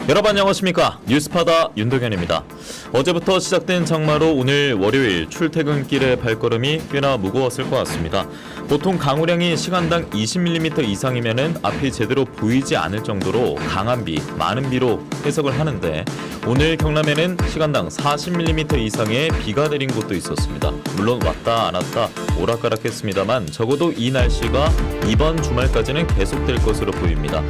여러분 안녕하십니까. 뉴스파다 윤덕현입니다. 어제부터 시작된 장마로 오늘 월요일 출퇴근길의 발걸음이 꽤나 무거웠을 것 같습니다. 보통 강우량이 시간당 20mm 이상이면은 앞이 제대로 보이지 않을 정도로 강한 비, 많은 비로 해석을 하는데 오늘 경남에는 시간당 40mm 이상의 비가 내린 곳도 있었습니다. 물론 왔다 안 왔다 오락가락했습니다만 적어도 이 날씨가 이번 주말까지는 계속될 것으로 보입니다.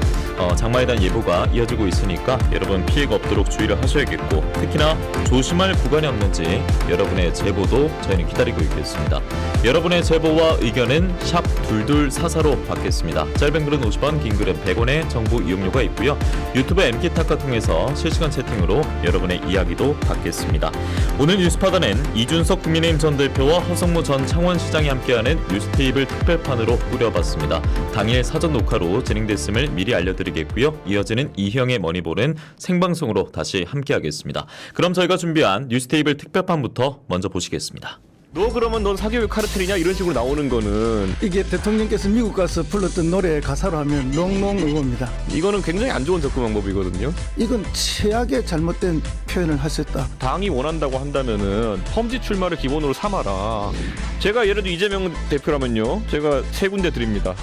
장마에 대한 예보가 이어지고 있으니까 여러분 피해가 없도록 주의를 하셔야겠고 특히나 조심할 구간이 없는지 여러분의 제보도 저희는 기다리고 있겠습니다. 여러분의 제보와 의견은 샵 2244로 받겠습니다. 짧은 글은 50원, 긴 글은 100원의 정보 이용료가 있고요. 유튜브 MT탁과 통해서 실시간 채팅으로 여러분의 이야기도 받겠습니다. 오늘 뉴스파다는 이준석 국민의힘 전 대표와 허성무 전 창원시장이 함께하는 뉴스테이블 특별판으로 꾸려봤습니다. 당일 사전 녹화로 진행됐음을 미리 알려드리겠고요. 이어지는 이형의 머니볼은 생방송으로 다시 함께하겠습니다. 그럼 저희가 준비한 뉴스테이블 특별판부터 먼저 보시겠습니다. 너 그러면 넌 사교육 카르텔이냐 이런 식으로 나오는 거는 이게 대통령께서 미국 가서 불렀던 노래 가사로 하면 롱롱 의고입니다. 이거는 굉장히 안 좋은 접근 방법이거든요. 이건 최악의 잘못된 표현을 하셨다. 당이 원한다고 한다면은 험지 출마를 기본으로 삼아라. 제가 예를 들어 이재명 대표라면요, 제가 세 군데 드립니다.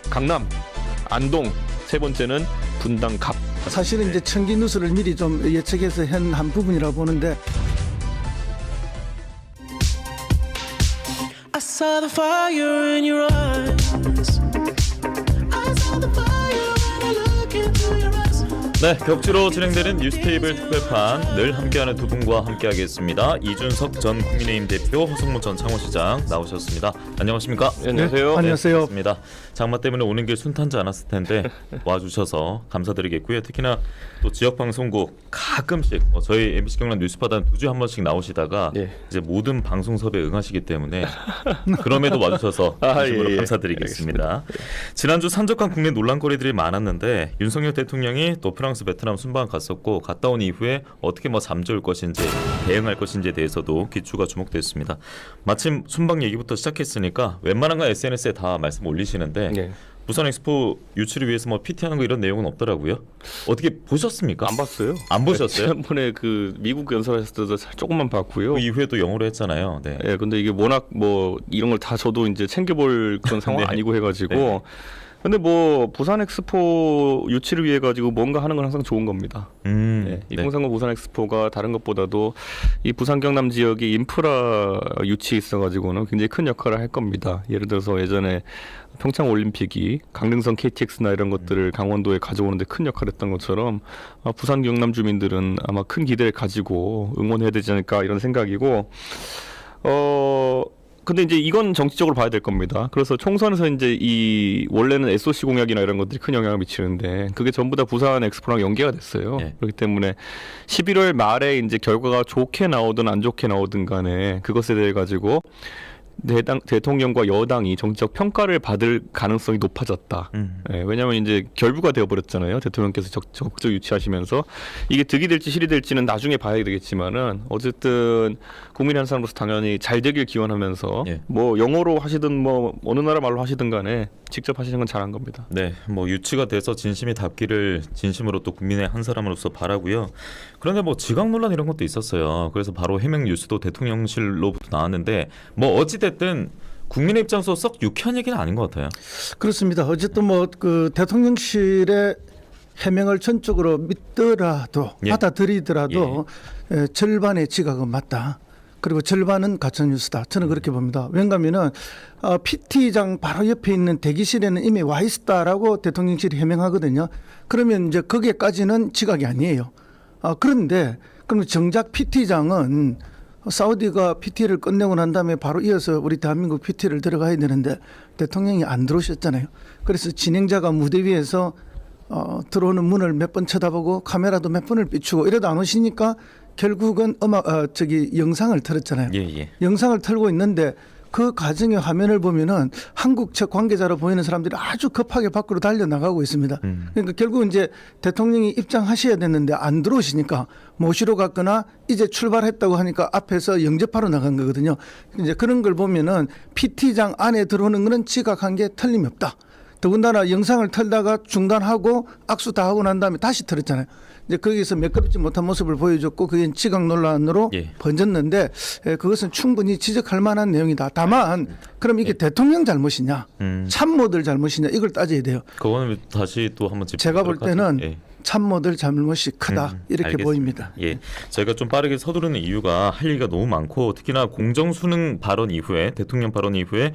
강남, 안동, 세 번째는 분당 갑. 사실은 이제 청기 뉴스를 미리 좀 예측해서 한 부분이라고 보는데 I saw the fire in your eyes. I saw the fire when I look into your eyes. 네, 격주로 진행되는 뉴스테이블 특별판 늘 함께하는 두 분과 함께하겠습니다. 이준석 전 국민의힘 대표, 허성무 전 창원시장 나오셨습니다. 안녕하십니까? 네, 안녕하세요. 네, 안녕하세요. 반갑습니다. 장마 때문에 오는 길 순탄지 않았을 텐데 와주셔서 감사드리겠고요. 특히나 또 지역 방송국 가끔씩 저희 MBC 경남 뉴스파다는 2주에 한 번씩 나오시다가 예. 이제 모든 방송 섭외에 응하시기 때문에 그럼에도 와주셔서 진심으로 예. 감사드리겠습니다. 지난주 산적한 국내 논란거리들이 많았는데 윤석열 대통령이 또 프랑스, 베트남 순방 갔었고 갔다 온 이후에 어떻게 잠재울 것인지 대응할 것인지에 대해서도 귀추가 주목됐습니다. 마침 순방 얘기부터 시작했으니까 웬만한 건 SNS에 다 말씀 올리시는데 네. 부산 엑스포 유치를 위해서 피티하는 거 이런 내용은 없더라고요. 어떻게 보셨습니까? 안 봤어요. 안 보셨어요? 지난번에 그 미국 연설하셨을 때도 조금만 봤고요. 그 이후에도 영어로 했잖아요. 네. 예, 근데 이게 워낙 이런 걸 다 저도 이제 챙겨볼 그런 상황 네. 아니고 해가지고. 네. 근데 부산 엑스포 유치를 위해 가지고 뭔가 하는 건 항상 좋은 겁니다. 네. 2030 부산 엑스포가 다른 것보다도 이 부산 경남 지역이 인프라 유치에 있어가지고는 굉장히 큰 역할을 할 겁니다. 예를 들어서 예전에 평창 올림픽이 강릉선 KTX나 이런 것들을 강원도에 가져오는데 큰 역할을 했던 것처럼 부산 경남 주민들은 아마 큰 기대를 가지고 응원해야 되지 않을까 이런 생각이고 근데 이제 이건 정치적으로 봐야 될 겁니다. 그래서 총선에서 이제 이 원래는 SOC 공약이나 이런 것들이 큰 영향을 미치는데 그게 전부 다 부산 엑스포랑 연계가 됐어요. 네. 그렇기 때문에 11월 말에 이제 결과가 좋게 나오든 안 좋게 나오든 간에 그것에 대해 가지고 대통령과 여당이 정치적 평가를 받을 가능성이 높아졌다. 예, 왜냐하면 이제 결부가 되어버렸잖아요. 대통령께서 적극적 유치하시면서 이게 득이 될지 실이 될지는 나중에 봐야 되겠지만은 어쨌든 국민 한 사람으로서 당연히 잘 되길 기원하면서 예. 영어로 하시든 어느 나라 말로 하시든 간에 직접 하시는 건 잘한 겁니다. 네, 유치가 돼서 진심이 닿기를 진심으로 또 국민의 한 사람으로서 바라고요. 그런데 지각 논란 이런 것도 있었어요. 그래서 바로 해명 뉴스도 대통령실로부터 나왔는데 어찌 됐든 국민의 입장에서 썩 유쾌한 얘기는 아닌 것 같아요. 그렇습니다. 어쨌든 그 대통령실의 해명을 전적으로 믿더라도 예. 받아들이더라도 절반의 지각은 맞다. 그리고 절반은 가짜뉴스다. 저는 그렇게 봅니다. 왜냐하면은 PT장 바로 옆에 있는 대기실에는 이미 와 있다라고 대통령실이 해명하거든요. 그러면 이제 거기에까지는 지각이 아니에요. 그런데 그럼 정작 PT장은 사우디가 PT를 끝내고 난 다음에 바로 이어서 우리 대한민국 PT를 들어가야 되는데 대통령이 안 들어오셨잖아요. 그래서 진행자가 무대 위에서 들어오는 문을 몇 번 쳐다보고 카메라도 몇 번을 비추고 이래도 안 오시니까 결국은 영상을 틀었잖아요. 예. 영상을 틀고 있는데 그 과정의 화면을 보면은 한국 측 관계자로 보이는 사람들이 아주 급하게 밖으로 달려나가고 있습니다. 그러니까 결국 이제 대통령이 입장하셔야 됐는데 안 들어오시니까 모시러 갔거나 이제 출발했다고 하니까 앞에서 영접하러 나간 거거든요. 이제 그런 걸 보면은 PT장 안에 들어오는 거는 지각한 게 틀림이 없다. 더군다나 영상을 틀다가 중단하고 악수 다 하고 난 다음에 다시 틀었잖아요. 이제 거기서 매끄럽지 못한 모습을 보여줬고 그게 지각 논란으로 예. 번졌는데 그것은 충분히 지적할 만한 내용이다. 다만 그럼 이게 대통령 잘못이냐 참모들 잘못이냐 이걸 따져야 돼요. 그거는 다시 또 한번 제가 볼 짚어보도록 때는 하죠. 예. 참모들 잘못이 크다 이렇게 알겠습니다. 보입니다. 예, 저희가 좀 빠르게 서두르는 이유가 할 얘기가 너무 많고 특히나 공정수능 발언 이후에 대통령 발언 이후에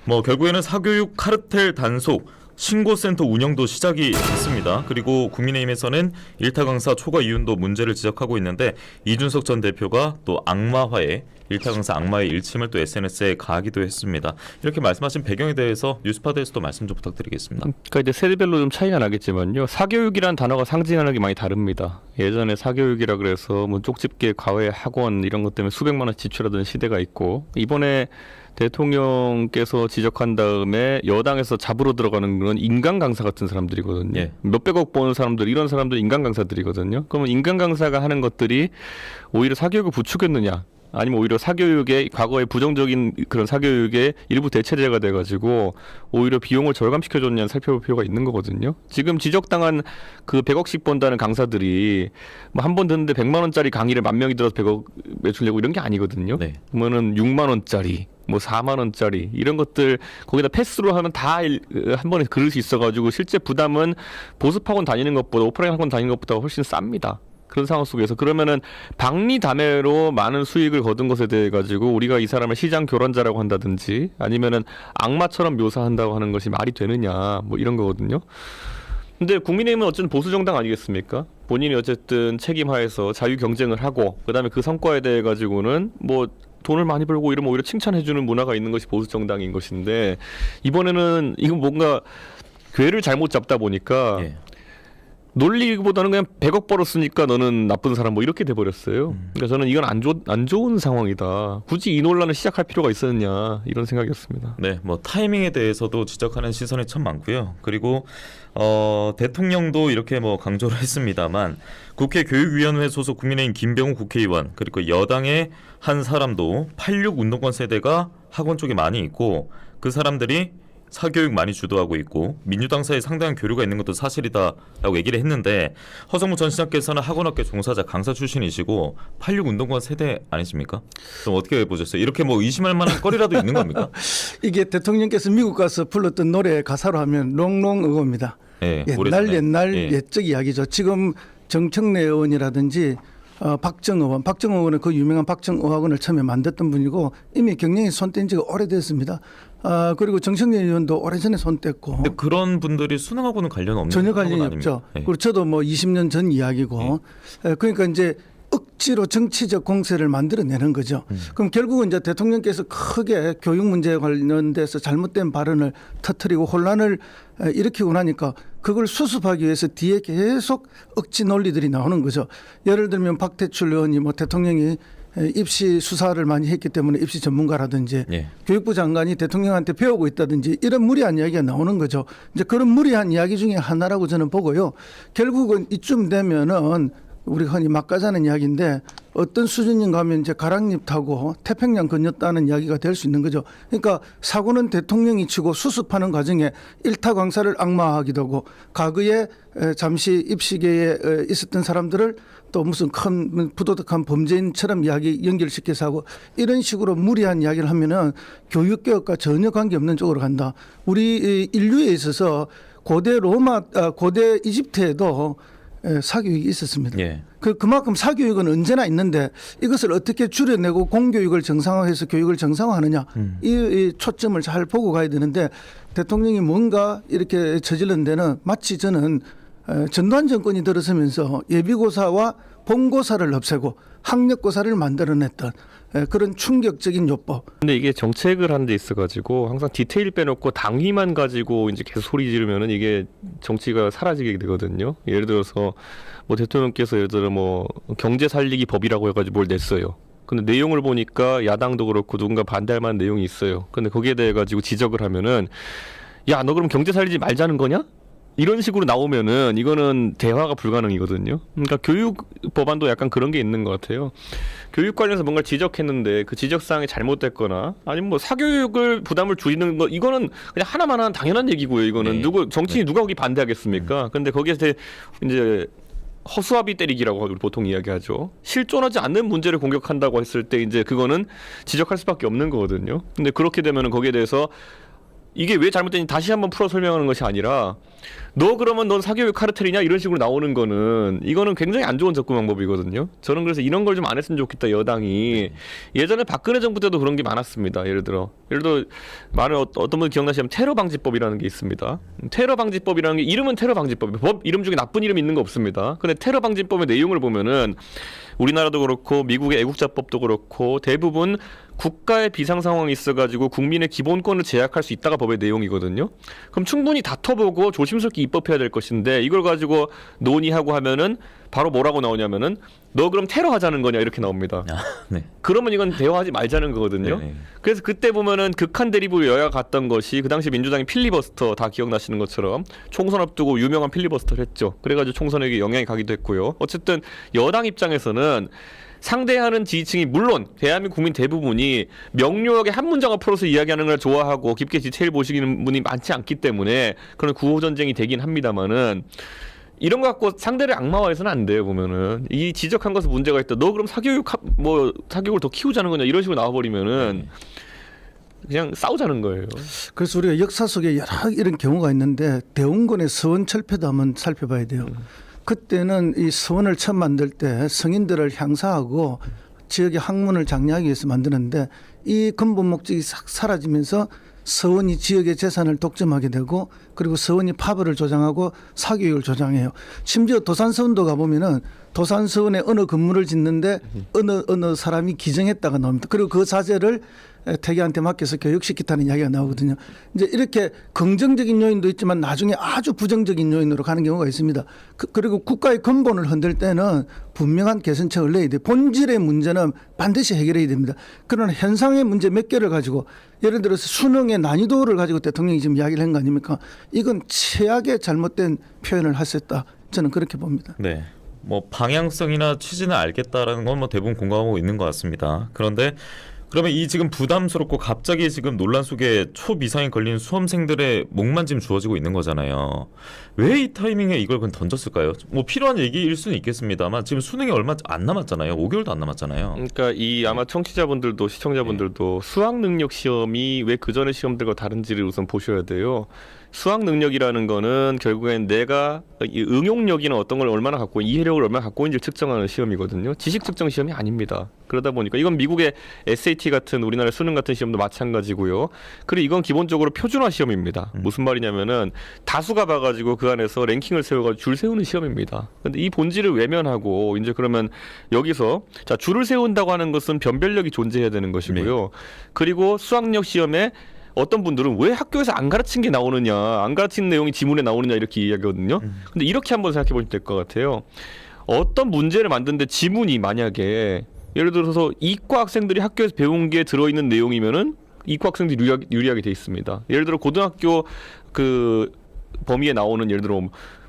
뭐 결국에는 사교육 카르텔 단속 신고센터 운영도 시작이 됐습니다. 그리고 국민의힘에서는 일타 강사 초과 이윤도 문제를 지적하고 있는데 이준석 전 대표가 또 악마화에 일타 강사 악마의 일침을 또 SNS에 가하기도 했습니다. 이렇게 말씀하신 배경에 대해서 뉴스파드에서도 말씀 좀 부탁드리겠습니다. 그러니까 이제 세대별로 좀 차이가 나겠지만요. 사교육이라는 단어가 상징하는 게 많이 다릅니다. 예전에 사교육이라 그래서 뭐 쪽집게, 과외, 학원 이런 것 때문에 수백만 원 지출하던 시대가 있고 이번에 대통령께서 지적한 다음에 여당에서 잡으러 들어가는 건 인간 강사 같은 사람들이거든요. 예. 몇백억 버는 사람들 이런 사람들 인간 강사들이거든요. 그러면 인간 강사가 하는 것들이 오히려 사교육을 부추겼느냐? 아니면 오히려 사교육의 과거의 부정적인 그런 사교육의 일부 대체제가 돼가지고 오히려 비용을 절감시켜줬냐는 살펴볼 필요가 있는 거거든요. 지금 지적당한 그 100억씩 번다는 강사들이 뭐 한 번 듣는데 100만 원짜리 강의를 10,000명이 들어서 100억 매출 내고 이런 게 아니거든요. 네. 그러면은 6만 원짜리 뭐 4만 원짜리 이런 것들 거기다 패스로 하면 다 한 번에 그럴 수 있어가지고 실제 부담은 보습학원 다니는 것보다 오프라인 학원 다니는 것보다 훨씬 쌉니다. 그런 상황 속에서 그러면은 박리담회로 많은 수익을 거둔 것에 대해 가지고 우리가 이 사람을 시장 교란자라고 한다든지 아니면은 악마처럼 묘사한다고 하는 것이 말이 되느냐 뭐 이런 거거든요. 근데 국민의힘은 어쨌든 보수 정당 아니겠습니까? 본인이 어쨌든 책임하에서 자유 경쟁을 하고 그다음에 그 성과에 대해 가지고는 뭐 돈을 많이 벌고 이러면 오히려 칭찬해주는 문화가 있는 것이 보수 정당인 것인데 이번에는 이건 뭔가 궤를 잘못 잡다 보니까. 예. 놀리기보다는 그냥 100억 벌었으니까 너는 나쁜 사람 뭐 이렇게 돼버렸어요. 그러니까 저는 이건 안 좋은 상황이다. 굳이 이 논란을 시작할 필요가 있었느냐 이런 생각이었습니다. 네, 뭐 타이밍에 대해서도 지적하는 시선이 참 많고요. 그리고 대통령도 이렇게 뭐 강조를 했습니다만 국회 교육위원회 소속 국민의힘 김병우 국회의원 그리고 여당의 한 사람도 86 운동권 세대가 학원 쪽에 많이 있고 그 사람들이 사교육 많이 주도하고 있고 민주당 사이에 상당한 교류가 있는 것도 사실이다라고 얘기를 했는데 허성무 전 시장께서는 학원업계 종사자 강사 출신이시고 86 운동권 세대 아니십니까? 좀 어떻게 보셨어요? 이렇게 뭐 의심할 만한 거리라도 있는 겁니까? 이게 대통령께서 미국 가서 불렀던 노래 가사로 하면 롱롱 의고입니다. 네, 옛날 예. 옛적 이야기죠. 지금 정청래 의원이라든지 박정호 의원은 그 유명한 박정의학원을 처음에 만들었던 분이고 이미 경영에 손뗀 지가 오래됐습니다. 그리고 정청래 의원도 오래전에 손 뗐고 근데 그런 분들이 수능하고는 관련 없는 전혀 학원 관련이 아닙니까? 없죠. 네. 그리고 저도 뭐 20년 전 이야기고 그러니까 이제 억지로 정치적 공세를 만들어내는 거죠. 그럼 결국은 이제 대통령께서 크게 교육 문제에 관련돼서 잘못된 발언을 터뜨리고 혼란을 일으키고 나니까 그걸 수습하기 위해서 뒤에 계속 억지 논리들이 나오는 거죠. 예를 들면 박태출 의원이 뭐 대통령이 입시 수사를 많이 했기 때문에 입시 전문가라든지 예. 교육부 장관이 대통령한테 배우고 있다든지 이런 무리한 이야기가 나오는 거죠. 이제 그런 무리한 이야기 중에 하나라고 저는 보고요. 결국은 이쯤 되면은 우리 흔히 막가자는 이야기인데 어떤 수준인가 하면 이제 가랑잎 타고 태평양 건넜다는 이야기가 될 수 있는 거죠. 그러니까 사고는 대통령이 치고 수습하는 과정에 일타 강사를 악마화하기도 하고 과거에 잠시 입시계에 있었던 사람들을 또 무슨 큰 부도덕한 범죄인처럼 이야기 연결시켜서 하고 이런 식으로 무리한 이야기를 하면은 교육개혁과 전혀 관계없는 쪽으로 간다. 우리 인류에 있어서 고대 이집트에도 사교육이 있었습니다. 예. 그만큼 사교육은 언제나 있는데 이것을 어떻게 줄여내고 공교육을 정상화해서 교육을 정상화하느냐 이 초점을 잘 보고 가야 되는데 대통령이 뭔가 이렇게 저지른 데는 마치 저는 전두환 정권이 들어서면서 예비고사와 본고사를 없애고 학력고사를 만들어냈던 그런 충격적인 요법. 근데 이게 정책을 하는 데 있어가지고 항상 디테일 빼놓고 당위만 가지고 이제 계속 소리 지르면은 이게 정치가 사라지게 되거든요. 예를 들어서 뭐 대통령께서 예를 들어 뭐 경제 살리기 법이라고 해가지고 뭘 냈어요. 근데 내용을 보니까 야당도 그렇고 누군가 반대할 만한 내용이 있어요. 근데 거기에 대해 가지고 지적을 하면은 야, 너 그럼 경제 살리지 말자는 거냐? 이런 식으로 나오면은 이거는 대화가 불가능이거든요. 그러니까 교육 법안도 약간 그런 게 있는 것 같아요. 교육 관련해서 뭔가 지적했는데 그 지적 사항이 잘못됐거나 아니면 뭐 사교육을 부담을 줄이는 거 이거는 그냥 하나만한 당연한 얘기고요. 이거는 네. 누구 정치인이 누가 거기 반대하겠습니까? 근데 거기에서 이제 허수아비 때리기라고 우리 보통 이야기하죠. 실존하지 않는 문제를 공격한다고 했을 때 이제 그거는 지적할 수밖에 없는 거거든요. 근데 그렇게 되면은 거기에 대해서 이게 왜 잘못됐는지 다시 한번 풀어 설명하는 것이 아니라 너 그러면 넌 사교육 카르텔이냐 이런 식으로 나오는 거는 이거는 굉장히 안 좋은 접근 방법이거든요. 저는 그래서 이런 걸 좀 안 했으면 좋겠다 여당이. 예전에 박근혜 정부 때도 그런 게 많았습니다. 예를 들어 많은 어떤 분 기억나시면 테러 방지법이라는 게 있습니다. 테러 방지법이라는 게 이름은 테러 방지법, 법 이름 중에 나쁜 이름 있는 거 없습니다. 근데 테러 방지법의 내용을 보면은 우리나라도 그렇고 미국의 애국자법도 그렇고 대부분 국가의 비상 상황이 있어가지고 국민의 기본권을 제약할 수 있다가 법의 내용이거든요. 그럼 충분히 다퉈보고 조심스럽게 입법해야 될 것인데 이걸 가지고 논의하고 하면은 바로 뭐라고 나오냐면은 너 그럼 테러 하자는 거냐 이렇게 나옵니다. 아, 네. 그러면 이건 대화하지 말자는 거거든요. 네. 그래서 그때 보면은 극한 대립으로 여야가 갔던 것이 그 당시 민주당이 필리버스터 다 기억나시는 것처럼 총선 앞두고 유명한 필리버스터를 했죠. 그래가지고 총선에게 영향이 가기도 했고요. 어쨌든 여당 입장에서는 상대하는 지지층이 물론 대한민국 국민 대부분이 명료하게 한 문장을 풀어서 이야기하는 걸 좋아하고 깊게 디테일 보시는 분이 많지 않기 때문에 그런 구호전쟁이 되긴 합니다만은 이런 거 갖고 상대를 악마화해서는 안 돼요. 보면은 이 지적한 것에 문제가 있다. 너 그럼 사교육을 더 키우자는 거냐 이런 식으로 나와버리면은 그냥 싸우자는 거예요. 그래서 우리가 역사 속에 여러 이런 경우가 있는데 대웅군의 서원 철폐도 한번 살펴봐야 돼요. 그때는 이 서원을 처음 만들 때 성인들을 향사하고 지역의 학문을 장려하기 위해서 만드는데 이 근본 목적이 싹 사라지면서 서원이 지역의 재산을 독점하게 되고 그리고 서원이 파벌을 조장하고 사교육을 조장해요. 심지어 도산서원도 가보면은 도산서원에 어느 건물을 짓는데 어느 사람이 기증했다가 나옵니다. 그리고 그 사재를 태계한테 맡겨서 교육시키다는 이야기가 나오거든요. 이제 이렇게 긍정적인 요인도 있지만 나중에 아주 부정적인 요인으로 가는 경우가 있습니다. 그리고 국가의 근본을 흔들 때는 분명한 개선책을 내야 돼요. 본질의 문제는 반드시 해결해야 됩니다. 그러나 현상의 문제 몇 개를 가지고 예를 들어서 수능의 난이도를 가지고 대통령이 지금 이야기를 한 거 아닙니까? 이건 최악의 잘못된 표현을 하셨다. 저는 그렇게 봅니다. 네. 뭐 방향성이나 취지는 알겠다라는 건 뭐 대부분 공감하고 있는 것 같습니다. 그런데 그러면 이 지금 부담스럽고 갑자기 지금 논란 속에 초미상에 걸린 수험생들의 목만 지금 주어지고 있는 거잖아요. 왜 이 타이밍에 이걸 그냥 던졌을까요? 뭐 필요한 얘기일 수는 있겠습니다만 지금 수능이 얼마 안 남았잖아요. 5개월도 안 남았잖아요. 그러니까 이 아마 청취자분들도 시청자분들도 수학 능력 시험이 왜 그 전의 시험들과 다른지를 우선 보셔야 돼요. 수학 능력이라는 거는 결국엔 내가 이 응용력이나 어떤 걸 얼마나 갖고 이해력을 얼마나 갖고 있는지를 측정하는 시험이거든요. 지식 측정 시험이 아닙니다. 그러다 보니까 이건 미국의 SAT 같은 우리나라 수능 같은 시험도 마찬가지고요. 그리고 이건 기본적으로 표준화 시험입니다. 무슨 말이냐면은 다수가 봐가지고 그 안에서 랭킹을 세워가지고 줄 세우는 시험입니다. 근데 이 본질을 외면하고 이제 그러면 여기서 자 줄을 세운다고 하는 것은 변별력이 존재해야 되는 것이고요. 그리고 수학력 시험에 어떤 분들은 왜 학교에서 안 가르친 게 나오느냐, 안 가르친 내용이 지문에 나오느냐 이렇게 이야기하거든요. 근데 이렇게 한번 생각해 보시면 될 것 같아요. 어떤 문제를 만드는데 지문이 만약에 예를 들어서 이과 학생들이 학교에서 배운 게 들어있는 내용이면은 이과 학생들이 유리하게 돼 있습니다. 예를 들어 고등학교 그 범위에 나오는 예를 들어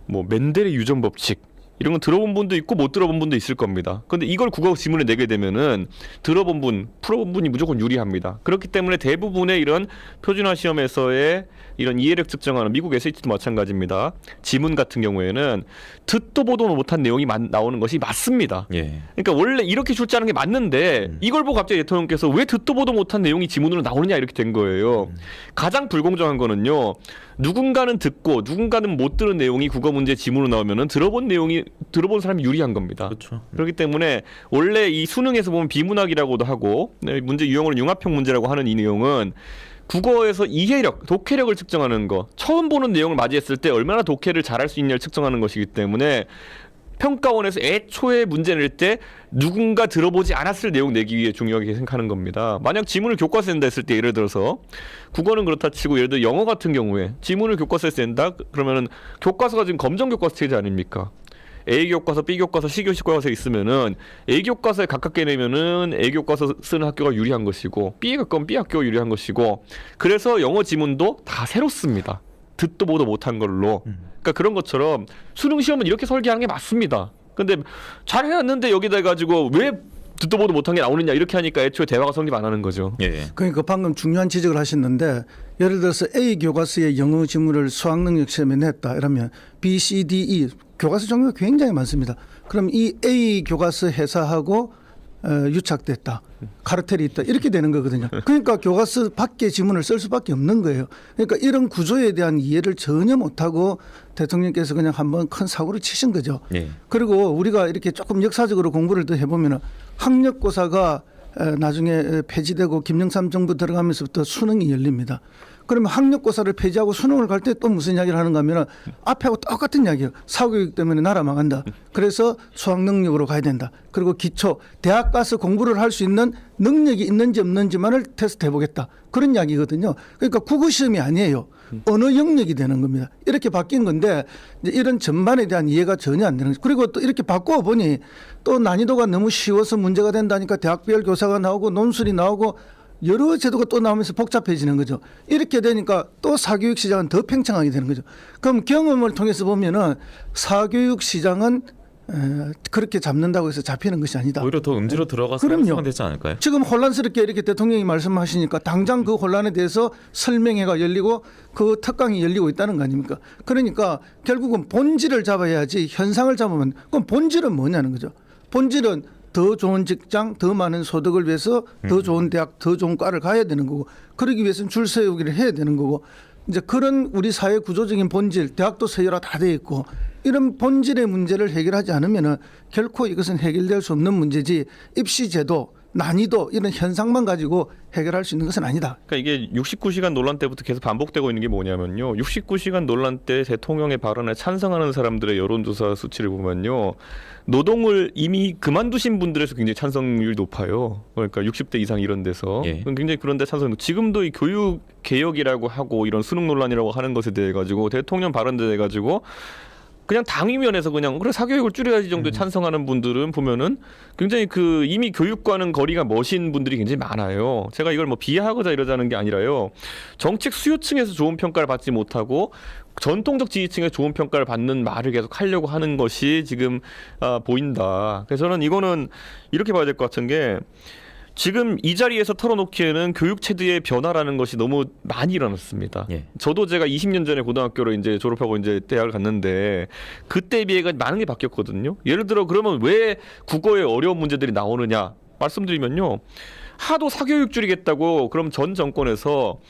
뭐 맨델의 유전 법칙 이런 건 들어본 분도 있고 못 들어본 분도 있을 겁니다. 그런데 이걸 국어 지문에 내게 되면은 들어본 분, 풀어본 분이 무조건 유리합니다. 그렇기 때문에 대부분의 이런 표준화 시험에서의 이런 이해력 측정하는 미국 SAT도 마찬가지입니다. 지문 같은 경우에는 듣도 보도 못한 내용이 나오는 것이 맞습니다. 예. 그러니까 원래 이렇게 출제하는 게 맞는데 이걸 보고 갑자기 대통령께서 왜 듣도 보도 못한 내용이 지문으로 나오느냐 이렇게 된 거예요. 가장 불공정한 거는요. 누군가는 듣고 누군가는 못 들은 내용이 국어 문제 지문으로 나오면은 들어본 사람이 유리한 겁니다. 그렇죠. 그렇기 때문에 원래 이 수능에서 보면 비문학이라고도 하고 문제 유형으로 융합형 문제라고 하는 이 내용은 국어에서 이해력, 독해력을 측정하는 거, 처음 보는 내용을 맞이했을 때 얼마나 독해를 잘할 수 있냐를 측정하는 것이기 때문에 평가원에서 애초에 문제 낼 때 누군가 들어보지 않았을 내용 내기 위해 중요하게 생각하는 겁니다. 만약 지문을 교과서에 낸다 했을 때 예를 들어서 국어는 그렇다 치고 예를 들어 영어 같은 경우에 지문을 교과서에 낸다 그러면은 교과서가 지금 검정 교과서 체제 아닙니까? A 교과서, B 교과서, C 교과서 있으면은 A 교과서에 가깝게 내면은 A 교과서 쓰는 학교가 유리한 것이고 B에 가까운 B 학교가 유리한 것이고 그래서 영어 지문도 다 새로 씁니다. 듣도 보도 못한 걸로. 그러니까 그런 것처럼 수능 시험은 이렇게 설계하는 게 맞습니다. 근데 잘 해왔는데 여기다 가지고 왜 듣도 보도 못한 게 나오느냐 이렇게 하니까 애초에 대화가 성립 안 하는 거죠. 예. 그러니까 방금 중요한 지적을 하셨는데 예를 들어서 A 교과서의 영어 지문을 수학 능력 시험에 냈다 이러면 B, C, D, E 교과서 종류가 굉장히 많습니다. 그럼 이 A 교과서 회사하고 유착됐다. 카르텔이 있다. 이렇게 되는 거거든요. 그러니까 교과서 밖의 지문을 쓸 수밖에 없는 거예요. 그러니까 이런 구조에 대한 이해를 전혀 못하고 대통령께서 그냥 한번 큰 사고를 치신 거죠. 예. 그리고 우리가 이렇게 조금 역사적으로 공부를 더 해보면 학력고사가 나중에 폐지되고 김영삼 정부 들어가면서부터 수능이 열립니다. 그러면 학력고사를 폐지하고 수능을 갈 때 또 무슨 이야기를 하는가 하면 앞에하고 똑같은 이야기예요. 사교육 때문에 나라 망한다. 그래서 수학 능력으로 가야 된다. 그리고 기초 대학 가서 공부를 할 수 있는 능력이 있는지 없는지만을 테스트해 보겠다. 그런 이야기거든요. 그러니까 국어 시험이 아니에요. 언어 영역이 되는 겁니다. 이렇게 바뀐 건데 이제 이런 전반에 대한 이해가 전혀 안 되는 거죠. 그리고 또 이렇게 바꿔 보니 또 난이도가 너무 쉬워서 문제가 된다니까 대학별 교사가 나오고 논술이 나오고 여러 제도가 또 나오면서 복잡해지는 거죠. 이렇게 되니까 또 사교육 시장은 더 팽창하게 되는 거죠. 그럼 경험을 통해서 보면은 사교육 시장은 그렇게 잡는다고 해서 잡히는 것이 아니다. 오히려 더 음지로 들어가서 그럼요. 활성화되지 않을까요? 지금 혼란스럽게 이렇게 대통령이 말씀하시니까 당장 그 혼란에 대해서 설명회가 열리고 그 특강이 열리고 있다는 거 아닙니까? 그러니까 결국은 본질을 잡아야지 현상을 잡으면 그럼 본질은 뭐냐는 거죠. 본질은 더 좋은 직장, 더 많은 소득을 위해서 더 좋은 대학, 더 좋은 과를 가야 되는 거고 그러기 위해서는 줄 세우기를 해야 되는 거고 이제 그런 우리 사회 구조적인 본질, 대학도 서열화 다 돼 있고 이런 본질의 문제를 해결하지 않으면은 결코 이것은 해결될 수 없는 문제지 입시제도, 난이도 이런 현상만 가지고 해결할 수 있는 것은 아니다. 그러니까 이게 69시간 논란 때부터 계속 반복되고 있는 게 뭐냐면요. 69시간 논란 때 대통령의 발언에 찬성하는 사람들의 여론조사 수치를 보면요. 노동을 이미 그만두신 분들에서 굉장히 찬성률이 높아요. 그러니까 60대 이상 이런 데서 예. 굉장히 그런데 찬성. 지금도 이 교육 개혁이라고 하고 이런 수능 논란이라고 하는 것에 대해 가지고 대통령 발언에 대해 가지고 그냥 당위면에서 그냥 그래 사교육을 줄여야지 정도에 찬성하는 분들은 보면은 굉장히 그 이미 교육과는 거리가 먼 분들이 굉장히 많아요. 제가 이걸 뭐 비하하고자 이러자는 게 아니라요. 정책 수요층에서 좋은 평가를 받지 못하고 전통적 지지층에 좋은 평가를 받는 말을 계속 하려고 하는 것이 지금 보인다. 그래서 저는 이거는 이렇게 봐야 될 것 같은 게 지금 이 자리에서 털어놓기에는 교육 체제의 변화라는 것이 너무 많이 일어났습니다. 예. 저도 제가 20년 전에 고등학교를 이제 졸업하고 이제 대학을 갔는데 그때에 비해 많은 게 바뀌었거든요. 예를 들어 그러면 왜 국어에 어려운 문제들이 나오느냐 말씀드리면요. 하도 사교육 줄이겠다고 그럼 전 정권에서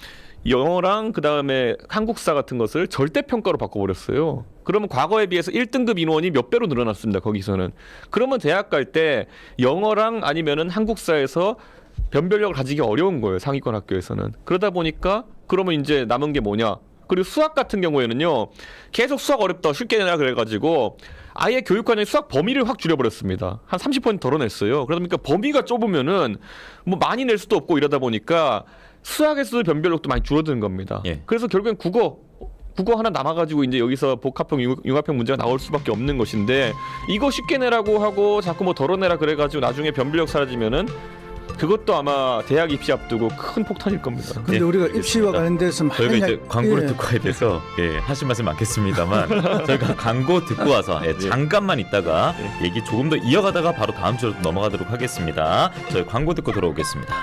영어랑 그다음에 한국사 같은 것을 절대평가로 바꿔버렸어요. 그러면 과거에 비해서 1등급 인원이 몇 배로 늘어났습니다. 거기서는. 그러면 대학 갈 때 영어랑 아니면은 한국사에서 변별력을 가지기 어려운 거예요. 상위권 학교에서는. 그러다 보니까 그러면 이제 남은 게 뭐냐. 그리고 수학 같은 경우에는요. 계속 수학 어렵다 쉽게 내라 그래가지고 아예 교육관의 수학 범위를 확 줄여버렸습니다. 한 30% 덜어냈어요. 그러다 보니까 범위가 좁으면은 뭐 많이 낼 수도 없고 이러다 보니까 수학에서도 변별력도 많이 줄어드는 겁니다. 예. 그래서 결국엔 국어 하나 남아가지고 이제 여기서 복합형, 융합형 문제가 나올 수밖에 없는 것인데 이거 쉽게 내라고 하고 자꾸 뭐 덜어내라 그래가지고 나중에 변별력 사라지면은 그것도 아마 대학 입시 앞두고 큰 폭탄일 겁니다. 근데 예, 우리가 알겠습니다. 입시와 관련돼서 저희가 많은 이제 광고를 예. 듣고 와야 돼서 하실 말씀 많겠습니다만 저희가 광고 듣고 와서 잠깐만 있다가 얘기 조금 더 이어가다가 바로 다음 주로 넘어가도록 하겠습니다. 저희 광고 듣고 돌아오겠습니다.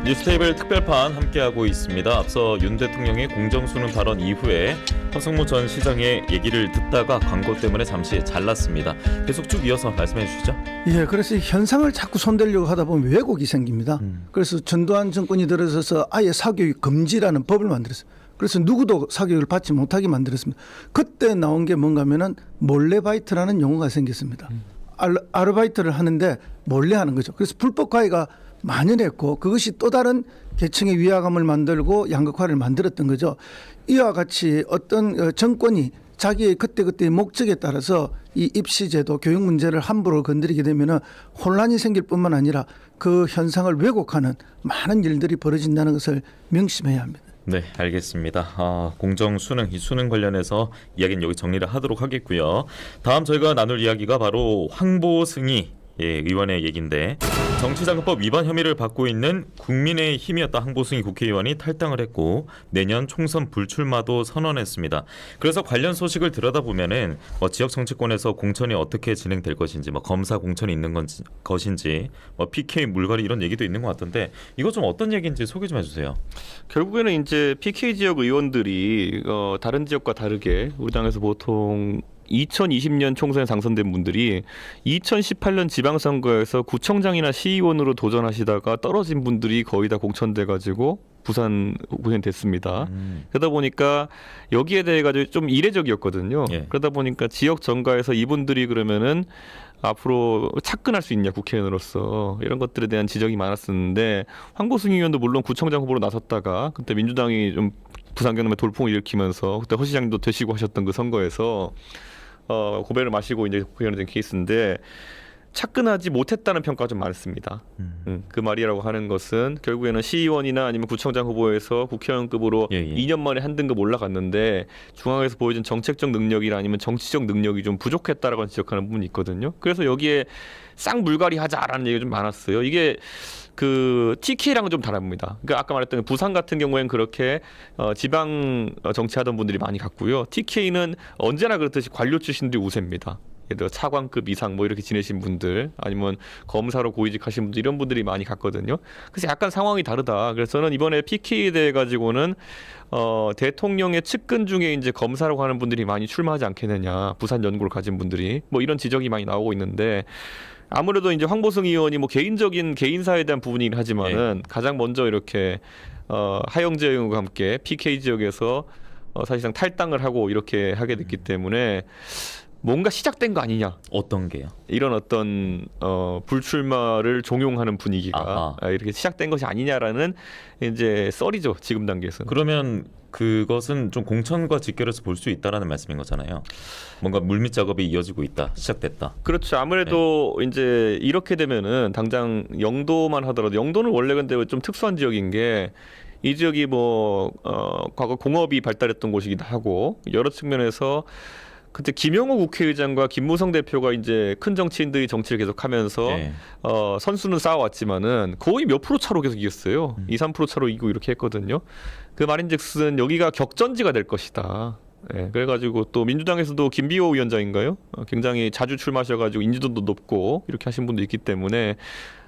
뉴스테이블 특별판 함께하고 있습니다. 앞서 윤 대통령의 공정수능 발언 이후에 허승무 전 시장의 얘기를 듣다가 광고 때문에 잠시 잘랐습니다. 계속 쭉 이어서 말씀해 주시죠. 예, 그래서 이 현상을 자꾸 손대려고 하다 보면 왜곡이 생깁니다. 그래서 전두환 정권이 들어서서 아예 사교육 금지라는 법을 만들었어요. 그래서 누구도 사교육을 받지 못하게 만들었습니다. 그때 나온 게 뭔가 하면은 몰래바이트라는 용어가 생겼습니다. 아르바이트를 하는데 몰래 하는 거죠. 그래서 불법 과외가 만연했고 그것이 또 다른 계층의 위화감을 만들고 양극화를 만들었던 거죠. 이와 같이 어떤 정권이 자기의 그때그때의 목적에 따라서 이 입시제도 교육 문제를 함부로 건드리게 되면 혼란이 생길 뿐만 아니라 그 현상을 왜곡하는 많은 일들이 벌어진다는 것을 명심해야 합니다. 네, 알겠습니다. 공정 수능, 이 수능 관련해서 이야기는 여기 정리를 하도록 하겠고요. 다음 저희가 나눌 이야기가 바로 황보승이 예, 의원의 얘기인데 정치자금법 위반 혐의를 받고 있는 국민의힘이었던 황보승 국회의원이 탈당을 했고 내년 총선 불출마도 선언했습니다. 그래서 관련 소식을 들여다보면은 지역 정치권에서 공천이 어떻게 진행될 것인지, 검사 공천이 있는 것인지, PK 물갈이 이런 얘기도 있는 것 같던데 이거 좀 어떤 얘기인지 소개 좀 해주세요. 결국에는 이제 PK 지역 의원들이 다른 지역과 다르게 우리 당에서 보통 2020년 총선에 당선된 분들이 2018년 지방선거에서 구청장이나 시의원으로 도전하시다가 떨어진 분들이 거의 다 공천돼 가지고 부산 됐습니다. 그러다 보니까 여기에 대해 가지고 좀 이례적이었거든요. 예. 그러다 보니까 지역 정가에서 이분들이 그러면은 앞으로 착근할 수 있냐 국회의원으로서 이런 것들에 대한 지적이 많았었는데 황보승 의원도 물론 구청장 후보로 나섰다가 그때 민주당이 좀 부산 경남에 돌풍을 일으키면서 그때 허시장도 되시고 하셨던 그 선거에서 고배를 마시고 이제 국회의원이 된 케이스인데 착근하지 못했다는 평가가 좀 많습니다. 그 말이라고 하는 것은 결국에는 시의원이나 아니면 구청장 후보에서 국회의원급으로 2년 만에 한 등급 올라갔는데 중앙에서 보여준 정책적 능력이나 아니면 정치적 능력이 좀 부족했다라고 지적하는 부분이 있거든요. 그래서 여기에 쌍물갈이 하자라는 얘기가 좀 많았어요. 이게 그 TK랑은 좀 다릅니다. 그러니까 아까 말했던 부산 같은 경우에는 그렇게 지방 정치하던 분들이 많이 갔고요. TK는 언제나 그렇듯이 관료 출신들이 우세입니다. 예를 들어 차관급 이상 이렇게 지내신 분들 아니면 검사로 고위직하신 분들 이런 분들이 많이 갔거든요. 그래서 약간 상황이 다르다. 그래서 저는 이번에 PK에 대해 가지고는 대통령의 측근 중에 이제 검사라고 하는 분들이 많이 출마하지 않겠느냐. 부산 연구를 가진 분들이 이런 지적이 많이 나오고 있는데 아무래도 이제 황보승 의원이 개인적인 개인사에 대한 부분이긴 하지만은 가장 먼저 이렇게 하영재 의원과 함께 PK 지역에서 사실상 탈당을 하고 이렇게 하게 됐기 때문에 뭔가 시작된 거 아니냐? 어떤 게요? 이런 어떤 불출마를 종용하는 분위기가 이렇게 시작된 것이 아니냐라는 이제 썰이죠. 지금 단계에서는. 그러면 그것은 좀 공천과 직결해서 볼 수 있다라는 말씀인 거잖아요. 뭔가 물밑 작업이 이어지고 있다, 시작됐다. 그렇죠. 아무래도 이제 이렇게 되면은 당장 영도만 하더라도 영도는 원래 근데 좀 특수한 지역인 게 이 지역이 과거 공업이 발달했던 곳이기도 하고 여러 측면에서 그때 김영호 국회의장과 김무성 대표가 이제 큰 정치인들이 정치를 계속하면서 선수는 쌓아왔지만은 거의 몇 프로 차로 계속 이겼어요. 2, 3% 차로 이기고 이렇게 했거든요. 그 말인즉슨 여기가 격전지가 될 것이다. 그래가지고 또 민주당에서도 김비호 위원장인가요? 굉장히 자주 출마하셔가지고 인지도도 높고 이렇게 하신 분도 있기 때문에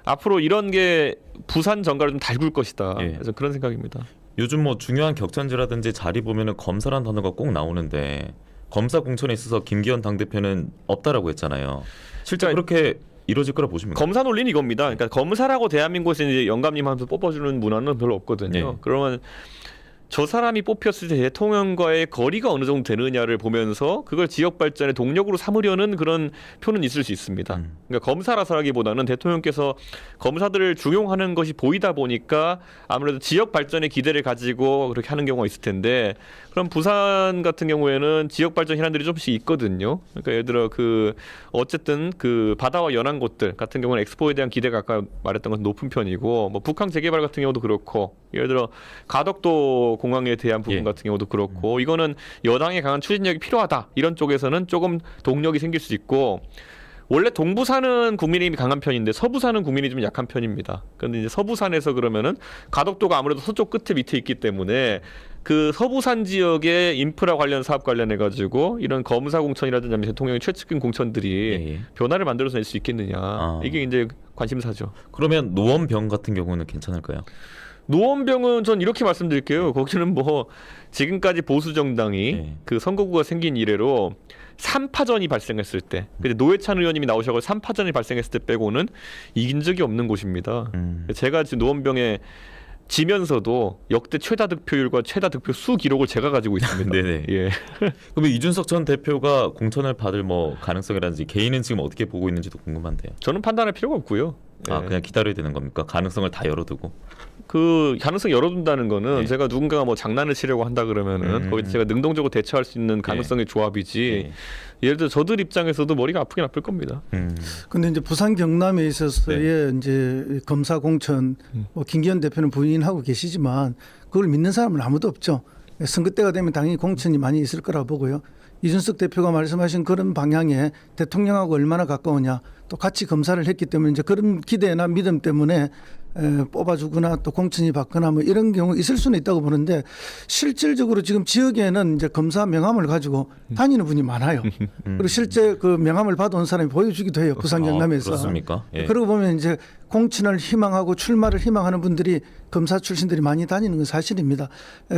앞으로 이런 게 부산 정가를 좀 달굴 것이다. 그래서 그런 생각입니다. 요즘 중요한 격전지라든지 자리 보면은 검사란 단어가 꼭 나오는데. 검사 공천에 있어서 김기현 당대표는 없다라고 했잖아요. 실제 그렇게 이루어질 거라 보십니까? 검사 논리는 이겁니다. 그러니까 검사라고 대한민국에서 이제 영감님 하면서 뽑아주는 문화는 별로 없거든요. 그러면 저 사람이 뽑혔을 때 대통령과의 거리가 어느 정도 되느냐를 보면서 그걸 지역 발전의 동력으로 삼으려는 그런 표는 있을 수 있습니다. 그러니까 검사라서라기보다는 대통령께서 검사들을 중용하는 것이 보이다 보니까 아무래도 지역 발전의 기대를 가지고 그렇게 하는 경우가 있을 텐데 그럼 부산 같은 경우에는 지역 발전 현안들이 조금씩 있거든요. 그러니까 예를 들어 어쨌든 바다와 연안 곳들 같은 경우는 엑스포에 대한 기대가 아까 말했던 것은 높은 편이고 북항 재개발 같은 경우도 그렇고 예를 들어 가덕도 공항에 대한 부분 같은 경우도 그렇고 이거는 여당의 강한 추진력이 필요하다. 이런 쪽에서는 조금 동력이 생길 수 있고 원래 동부산은 국민의힘이 강한 편인데 서부산은 국민의힘이 좀 약한 편입니다. 그런데 이제 서부산에서 그러면은 가덕도가 아무래도 서쪽 끝에 밑에 있기 때문에 그 서부산 지역의 인프라 관련 사업 관련해 가지고 이런 검사 공천이라든지 대통령의 최측근 공천들이 변화를 만들어서 낼 수 있겠느냐. 이게 이제 관심사죠. 그러면 노원병 같은 경우는 괜찮을까요? 노원병은 전 이렇게 말씀드릴게요. 거기는 지금까지 보수 정당이 그 선거구가 생긴 이래로 3파전이 발생했을 때, 근데 노회찬 의원님이 나오셔서 3파전이 발생했을 때 빼고는 이긴 적이 없는 곳입니다. 제가 지금 노원병에 지면서도 역대 최다 득표율과 최다 득표 수 기록을 제가 가지고 있습니다. 네네. 그러면 이준석 전 대표가 공천을 받을 가능성이라든지 개인은 지금 어떻게 보고 있는지도 궁금한데요. 저는 판단할 필요가 없고요. 그냥 기다려야 되는 겁니까? 가능성을 다 열어두고. 그 가능성 열어둔다는 거는 제가 누군가가 장난을 치려고 한다 그러면은 거기 제가 능동적으로 대처할 수 있는 가능성의 조합이지. 예를 들어 저들 입장에서도 머리가 아프긴 아플 겁니다. 근데 이제 부산 경남에 있어서의 이제 검사 공천 김기현 대표는 부인하고 계시지만 그걸 믿는 사람은 아무도 없죠. 선거 때가 되면 당연히 공천이 많이 있을 거라 보고요. 이준석 대표가 말씀하신 그런 방향에 대통령하고 얼마나 가까우냐 또 같이 검사를 했기 때문에 이제 그런 기대나 믿음 때문에 뽑아주거나 또 공천이 받거나 뭐 이런 경우 있을 수는 있다고 보는데 실질적으로 지금 지역에는 이제 검사 명함을 가지고 다니는 분이 많아요. 그리고 실제 그 명함을 받아온 사람이 보여주기도 해요. 부산 경남에서. 그렇습니까? 예. 그러고 보면 이제 공천을 희망하고 출마를 희망하는 분들이 검사 출신들이 많이 다니는 건 사실입니다.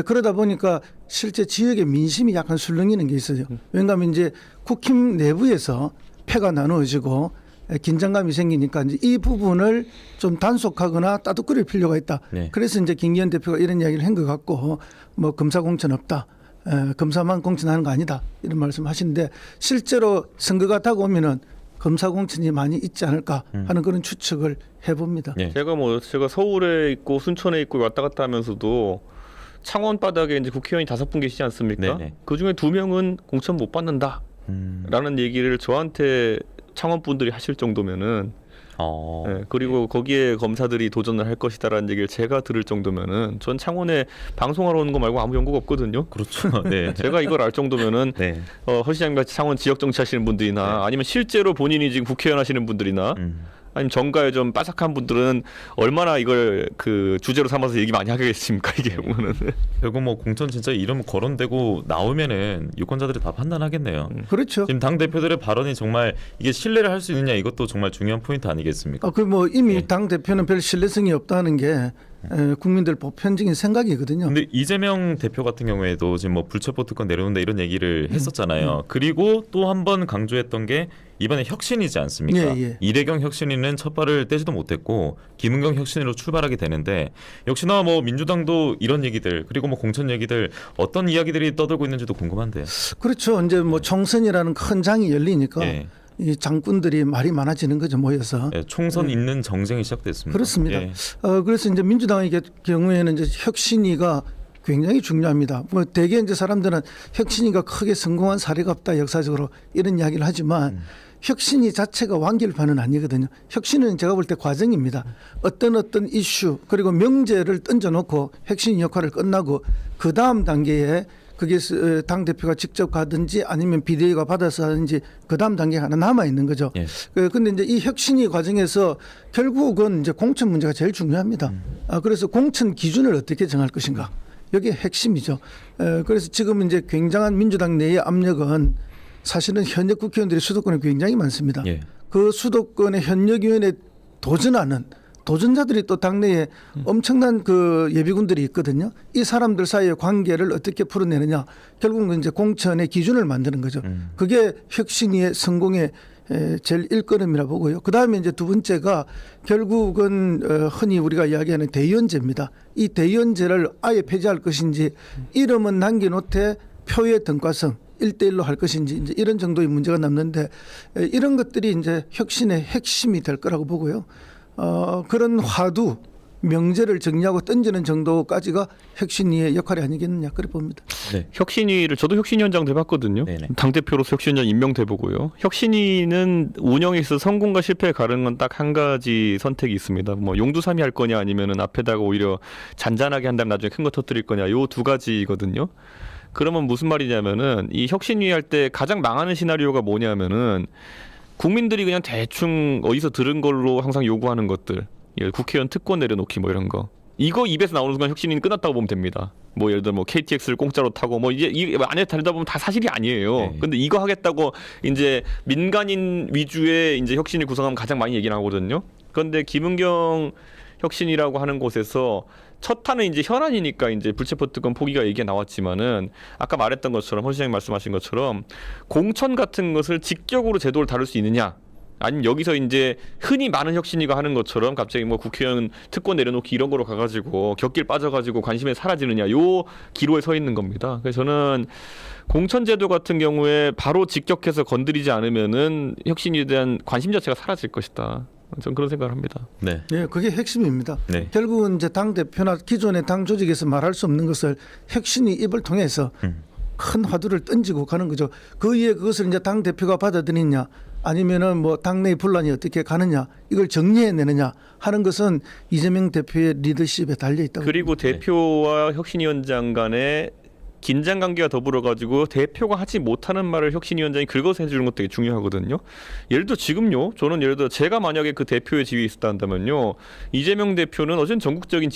그러다 보니까 실제 지역의 민심이 약간 술렁이는 게 있어요. 왜냐하면 이제 국힘 내부에서 패가 나누어지고 긴장감이 생기니까 이제 이 부분을 좀 단속하거나 따뜻거릴 필요가 있다. 네. 그래서 이제 김기현 대표가 이런 이야기를 한 것 같고 뭐 검사 공천 없다. 검사만 공천하는 거 아니다. 이런 말씀하시는데 실제로 선거가 다가오면은 검사 공천이 많이 있지 않을까 하는 그런 추측을 해봅니다. 예. 제가 서울에 있고 순천에 있고 왔다 갔다 하면서도 창원 바닥에 이제 국회의원이 5분 계시지 않습니까? 네네. 그 중에 2명은 공천 못 받는다라는 얘기를 저한테 창원 분들이 하실 정도면은 예, 그리고 거기에 검사들이 도전을 할 것이다라는 얘기를 제가 들을 정도면은 전 창원에 방송하러 오는 거 말고 아무 연구가 없거든요. 그렇죠. 네. 제가 이걸 알 정도면은 네. 허 시장님 같이 창원 지역 정치하시는 분들이나 아니면 실제로 본인이 지금 국회의원 하시는 분들이나 아니면 정가에 좀 빠삭한 분들은 얼마나 이걸 그 주제로 삼아서 얘기 많이 하겠습니까 이게 보면은. 결국 뭐 공천 진짜 이름 거론되고 나오면은 유권자들이 다 판단하겠네요. 그렇죠. 지금 당 대표들의 발언이 정말 이게 신뢰를 할 수 있느냐 이것도 정말 중요한 포인트 아니겠습니까? 그 뭐 이미 네. 당 대표는 별 신뢰성이 없다는 게 국민들 보편적인 생각이거든요. 근데 이재명 대표 같은 경우에도 지금 뭐 불체포 특권 내려온다 이런 얘기를 했었잖아요. 그리고 또 한 번 강조했던 게 이번에 혁신이지 않습니까? 예, 예. 이대경 혁신위는 첫 발을 떼지도 못했고 김은경 혁신위로 출발하게 되는데 역시나 뭐 민주당도 이런 얘기들 그리고 뭐 공천 얘기들 어떤 이야기들이 떠들고 있는지도 궁금한데요. 그렇죠. 이제 뭐 총선이라는 큰 장이 열리니까 예. 이 장군들이 말이 많아지는 거죠, 모여서. 예, 총선 있는 정쟁이 시작됐습니다. 그렇습니다. 예. 그래서 이제 민주당의 경우에는 이제 혁신위가 굉장히 중요합니다. 뭐 대개 이제 사람들은 혁신위가 크게 성공한 사례가 없다 역사적으로 이런 이야기를 하지만 혁신위 자체가 완결판은 아니거든요. 혁신은 제가 볼 때 과정입니다. 어떤 이슈 그리고 명제를 던져놓고 혁신위 역할을 끝나고 그 다음 단계에 그게 당 대표가 직접 가든지 아니면 비대위가 받아서 하든지 그 다음 단계가 하나 남아 있는 거죠. 예. 그런데 이제 이 혁신위 과정에서 결국은 이제 공천 문제가 제일 중요합니다. 그래서 공천 기준을 어떻게 정할 것인가. 여기 핵심이죠. 그래서 지금 이제 굉장한 민주당 내의 압력은 사실은 현역 국회의원들이 수도권에 굉장히 많습니다. 예. 그 수도권의 현역위원회 도전하는 도전자들이 또 당내에 엄청난 그 예비군들이 있거든요. 이 사람들 사이의 관계를 어떻게 풀어내느냐. 결국은 이제 공천의 기준을 만드는 거죠. 그게 혁신위의 성공의 제일 일걸음이라 보고요. 그 다음에 이제 두 번째가 결국은 흔히 우리가 이야기하는 대의원제입니다. 이 대의원제를 아예 폐지할 것인지 이름은 남겨놓되 표의 등가성 1대1로 할 것인지 이제 이런 정도의 문제가 남는데 이런 것들이 이제 혁신의 핵심이 될 거라고 보고요. 그런 화두 명제를 정리하고 던지는 정도까지가 혁신위의 역할이 아니겠느냐 그렇게 봅니다. 네. 혁신위를 저도 혁신위원장 돼봤거든요. 네네. 당대표로서 혁신위원장 임명돼보고요. 혁신위는 운영에 있어서 성공과 실패에 가르는 건 딱 한 가지 선택이 있습니다. 뭐 용두삼이 할 거냐 아니면은 앞에다가 오히려 잔잔하게 한 다음에 나중에 큰 거 터뜨릴 거냐 요 두 가지거든요. 그러면 무슨 말이냐면은 이 혁신위 할 때 가장 망하는 시나리오가 뭐냐면은 국민들이 그냥 대충 어디서 들은 걸로 항상 요구하는 것들, 국회의원 특권 내려놓기 뭐 이런 거. 이거 입에서 나오는 순간 혁신위는 끝났다고 보면 됩니다. 뭐 예를 들어 뭐 KTX를 공짜로 타고 뭐 이제 이 안에 다니다 보면 다 사실이 아니에요. 네. 근데 이거 하겠다고 이제 민간인 위주의 이제 혁신위 구성하면 가장 많이 얘기 나오거든요. 그런데 김은경 혁신이라고 하는 곳에서 첫 탄은 이제 현안이니까 이제 불체포 특권 포기가 얘기가 나왔지만은 아까 말했던 것처럼 허 시장님 말씀하신 것처럼 공천 같은 것을 직격으로 제도를 다룰 수 있느냐 아니면 여기서 이제 흔히 많은 혁신위가 하는 것처럼 갑자기 뭐 국회의원 특권 내려놓기 이런 거로 가가지고 격길 빠져가지고 관심에 사라지느냐 요 기로에 서 있는 겁니다. 그래서 저는 공천 제도 같은 경우에 바로 직격해서 건드리지 않으면은 혁신위에 대한 관심 자체가 사라질 것이다. 저는 그런 생각을 합니다. 네. 네, 그게 핵심입니다. 네. 결국은 이제 당 대표나 기존의 당 조직에서 말할 수 없는 것을 혁신이 입을 통해서 큰 화두를 던지고 가는 거죠. 그 이에 그것을 이제 당 대표가 받아들이냐, 아니면은 뭐 당내의 분란이 어떻게 가느냐, 이걸 정리해내느냐 하는 것은 이재명 대표의 리더십에 달려 있다고. 그리고 대표와 혁신위원장 간의 긴장 관계와 더불어 가지고 대표가 하지 못하는 말을 혁신위원장이 긁어서 해주는 것도 되게 중요하거든요. 예를 들어 지금요, 저는 예를 들어 제가 만약에 그 대표의 지위에 있었다 한다면요, 이재명 대표는 어쨌든 전국적인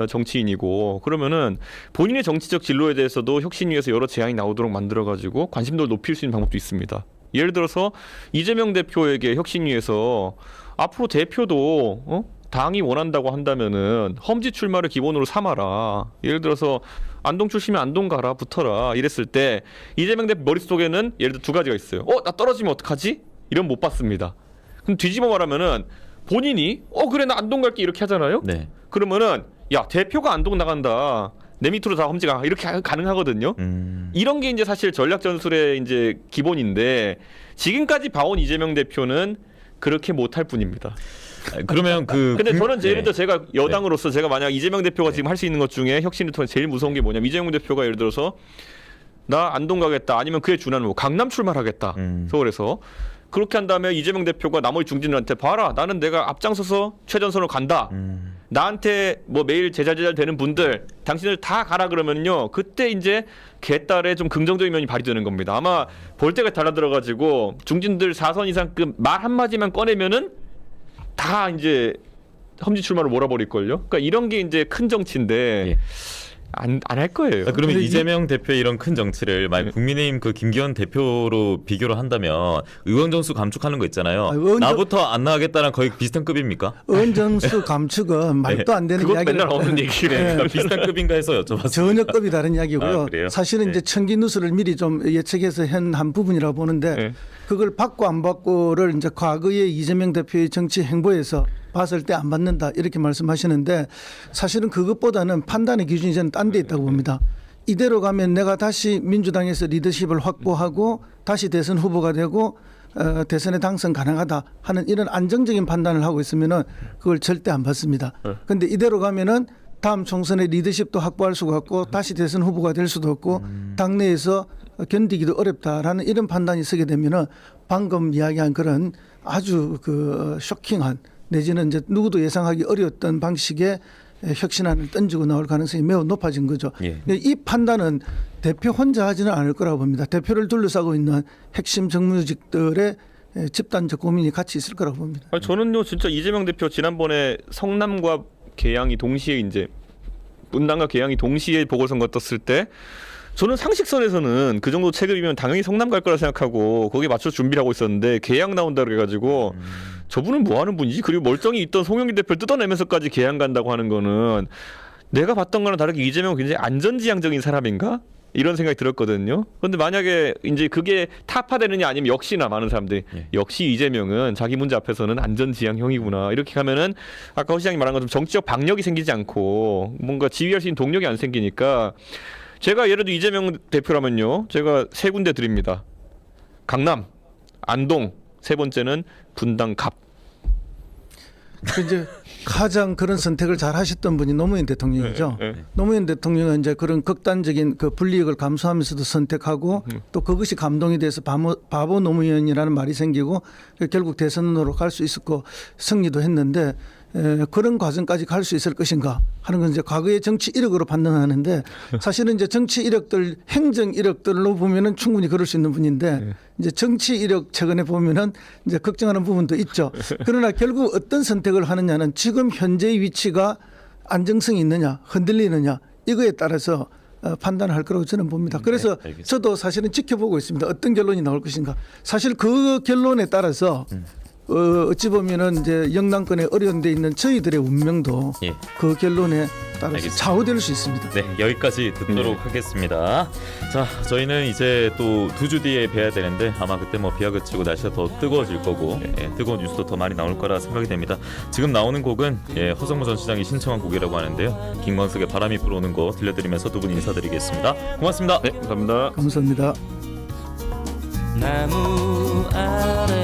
정치인이고 그러면은 본인의 정치적 진로에 대해서도 혁신위에서 여러 제안이 나오도록 만들어 가지고 관심도를 높일 수 있는 방법도 있습니다. 예를 들어서 이재명 대표에게 혁신위에서 앞으로 대표도 당이 원한다고 한다면은 험지 출마를 기본으로 삼아라. 예를 들어서 안동 출신이면 안동 가라, 붙어라 이랬을 때 이재명 대표 머릿속에는 예를 들어 두 가지가 있어요. 나 떨어지면 어떡하지? 이러면 못 받습니다. 그럼 뒤집어 말하면은 본인이 그래 나 안동 갈게 이렇게 하잖아요. 네. 그러면은 야 대표가 안동 나간다. 내 밑으로 다 험지가 이렇게 가능하거든요. 이런 게 이제 사실 전략 전술의 이제 기본인데 지금까지 봐온 이재명 대표는 그렇게 못할 뿐입니다. 그러면 근데 저는 네. 예를 들어 제가 여당으로서 제가 만약 이재명 대표가 지금 할 수 있는 것 중에 혁신을 통해 제일 무서운 게 뭐냐면 이재명 대표가 예를 들어서 나 안동 가겠다 아니면 그에 준하는 뭐 강남 출마하겠다 서울에서 그렇게 한 다음에 이재명 대표가 나머지 중진들한테 봐라 나는 내가 앞장서서 최전선으로 간다. 나한테 뭐 매일 제잘 되는 분들 당신들 다 가라 그러면요 그때 이제 개딸의 좀 긍정적인 면이 발휘되는 겁니다. 아마 볼때가 달라들어가지고 중진들 4선 이상급 말 한마디만 꺼내면은 다 이제 험지 출마로 몰아버릴걸요. 그러니까 이런 게 이제 큰 정치인데 예. 안 할 거예요. 그러면 이재명 대표의 이런 큰 정치를 만약 국민의힘 그 김기현 대표로 비교를 한다면 의원정수 감축하는 거 있잖아요. 나부터 안 나가겠다는 거의 비슷한 급입니까? 의원정수 감축은 말도 안 되는 그것 이야기를 맨날 없는 얘기를 네. 그러니까 비슷한 급인가 해서 여쭤봤습니다. 전혀 급이 다른 이야기고요. 아, 그래요? 사실은 이제 청기 누수를 미리 좀 예측해서 한 부분이라고 보는데 네. 그걸 받고 안 받고를 이제 과거의 이재명 대표의 정치 행보에서 봤을 때 안 받는다 이렇게 말씀하시는데 사실은 그것보다는 판단의 기준이 저는 딴 데 있다고 봅니다. 이대로 가면 내가 다시 민주당에서 리더십을 확보하고 다시 대선 후보가 되고 대선에 당선 가능하다 하는 이런 안정적인 판단을 하고 있으면은 그걸 절대 안 받습니다. 그런데 이대로 가면은 다음 총선에 리더십도 확보할 수가 없고 다시 대선 후보가 될 수도 없고 당내에서 견디기도 어렵다라는 이런 판단이 서게 되면은 방금 이야기한 그런 아주 그 쇼킹한 내지는 이제 누구도 예상하기 어려웠던 방식의 혁신안을 던지고 나올 가능성이 매우 높아진 거죠. 예. 이 판단은 대표 혼자 하지는 않을 거라고 봅니다. 대표를 둘러싸고 있는 핵심 정무직들의 집단적 고민이 같이 있을 거라고 봅니다. 아니, 저는요 진짜 이재명 대표 지난번에 성남과 계양이 동시에 이제 분당과 계양이 동시에 보궐선거 떴을 때 저는 상식선에서는 그 정도 체급이면 당연히 성남 갈 거라 생각하고 거기에 맞춰 준비를 하고 있었는데 계양 나온다 그래가지고 저분은 뭐 하는 분이지? 그리고 멀쩡히 있던 송영길 대표를 뜯어내면서까지 계양 간다고 하는 거는 내가 봤던 거랑 다르게 이재명은 굉장히 안전지향적인 사람인가? 이런 생각이 들었거든요. 그런데 만약에 이제 그게 타파되느냐 아니면 역시나 많은 사람들이 역시 이재명은 자기 문제 앞에서는 안전지향형이구나 이렇게 가면은 아까 허 시장님 말한 것처럼 정치적 박력이 생기지 않고 뭔가 지휘할 수 있는 동력이 안 생기니까 제가 예를 들어 이재명 대표라면요 제가 세 군데 드립니다. 강남, 안동, 세 번째는 분당 갑. 이제 가장 그런 선택을 잘 하셨던 분이 노무현 대통령이죠. 노무현 대통령은 이제 그런 극단적인 그 불이익을 감수하면서도 선택하고 또 그것이 감동이 돼서 바보 노무현이라는 말이 생기고 결국 대선으로 갈 수 있었고 승리도 했는데 그런 과정까지 갈 수 있을 것인가 하는 건 이제 과거의 정치 이력으로 판단하는데 사실은 이제 정치 이력들 행정 이력들로 보면은 충분히 그럴 수 있는 분인데 이제 정치 이력 최근에 보면은 이제 걱정하는 부분도 있죠. 그러나 결국 어떤 선택을 하느냐는 지금 현재의 위치가 안정성이 있느냐 흔들리느냐 이거에 따라서 판단할 거라고 저는 봅니다. 그래서 저도 사실은 지켜보고 있습니다. 어떤 결론이 나올 것인가. 사실 그 결론에 따라서 어찌 보면은 이제 영남권에 어려운 데 있는 저희들의 운명도 예. 그 결론에 따라서 알겠습니다. 좌우될 수 있습니다. 네, 여기까지 듣도록 하겠습니다. 자, 저희는 이제 또 2주 뒤에 뵈야 되는데 아마 그때 뭐 비가 그치고 날씨가 더 뜨거워질 거고 뜨거운 뉴스도 더 많이 나올 거라 생각이 됩니다. 지금 나오는 곡은 허성무 전 시장이 신청한 곡이라고 하는데요. 김광석의 바람이 불어오는 거 들려드리면서 두 분 인사드리겠습니다. 고맙습니다. 네, 감사합니다. 감사합니다. 나무 아래